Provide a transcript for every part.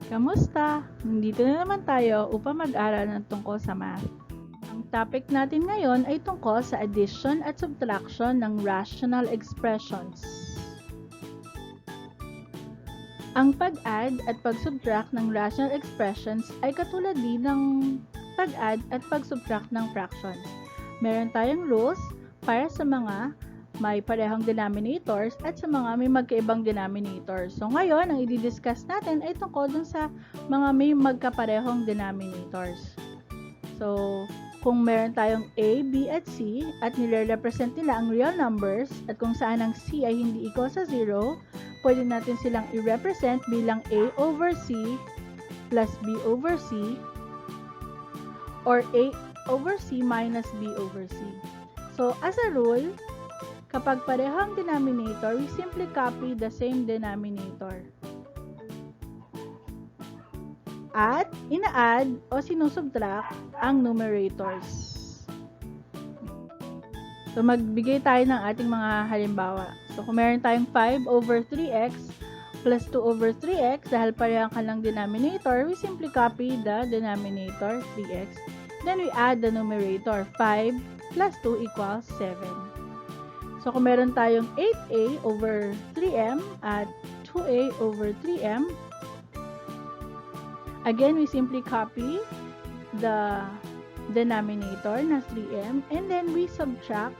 Kamusta? Nandito na naman tayo upang mag-aral ng tungkol sa math. Ang topic natin ngayon ay tungkol sa addition at subtraction ng rational expressions. Ang pag-add at pag-subtract ng rational expressions ay katulad din ng pag-add at pag-subtract ng fractions. Meron tayong rules para sa mga may parehong denominators at sa mga may magkaibang denominators. So ngayon, ang i-discuss natin ay tungkol dun sa mga may magkaparehong denominators. So, kung meron tayong A, B, at C at nire-represent nila ang real numbers at kung saan ang C ay hindi equal sa 0, pwede natin silang i-represent bilang A over C plus B over C or A over C minus B over C. So, as a rule, kapag pareho ang denominator, we simply copy the same denominator. At ina-add o sinusubtract ang numerators. So, magbigay tayo ng ating mga halimbawa. So, kung meron tayong 5 over 3x plus 2 over 3x, dahil parehong kanilang denominator, we simply copy the denominator, 3x. Then, we add the numerator, 5 plus 2 equals 7. So, kung meron tayong 8a over 3m at 2a over 3m, again, we simply copy the denominator na 3m and then we subtract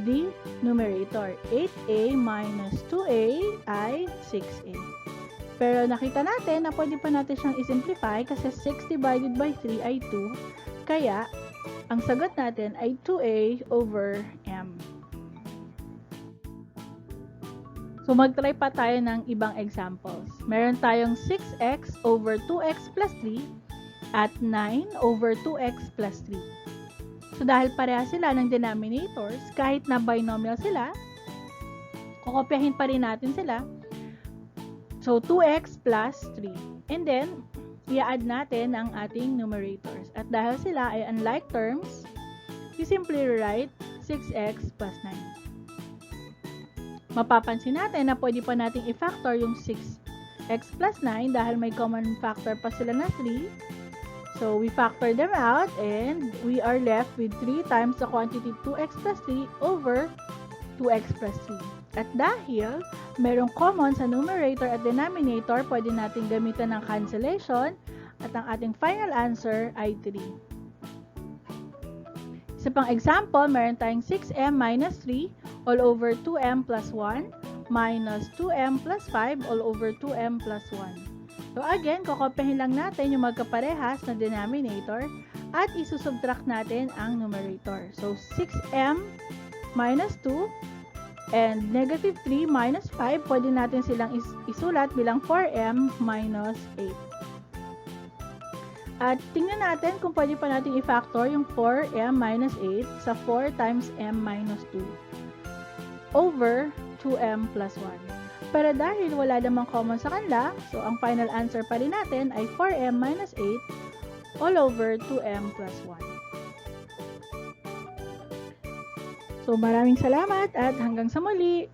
the numerator. 8a minus 2a ay 6a. Pero nakita natin na pwede pa natin siyang isimplify kasi 6 divided by 3 ay 2. Kaya, ang sagot natin ay 2a over m. So, mag-try pa tayo ng ibang examples. Meron tayong 6x over 2x plus 3 at 9 over 2x plus 3. So, dahil pareha sila ng denominators, kahit na binomial sila, kukopyahin pa rin natin sila. So, 2x plus 3. And then, i-add natin ang ating numerators. At dahil sila ay unlike terms, we simply write 6x plus 9. Mapapansin natin na pwede pa nating i-factor yung 6x plus 9 dahil may common factor pa sila na 3. So, we factor them out and we are left with 3 times the quantity 2x plus 3 over 2x plus 3. At dahil merong common sa numerator at denominator, pwede nating gamitan ng cancellation at ang ating final answer ay 3. Isa pang example, meron tayong 6m minus 3 all over 2m plus 1 minus 2m plus 5 all over 2m plus 1. So again, kokopyahin lang natin yung magkaparehas na denominator at isusubtract natin ang numerator. So 6m minus 2 and negative 3 minus 5, pwede natin silang isulat bilang 4m minus 8. At tingnan natin kung pwede pa natin i-factor yung 4m minus 8 sa 4 times m minus 2 over 2m plus 1. Pero dahil wala namang common sa kanila, so ang final answer pa rin natin ay 4m minus 8 all over 2m plus 1. So maraming salamat at hanggang sa muli!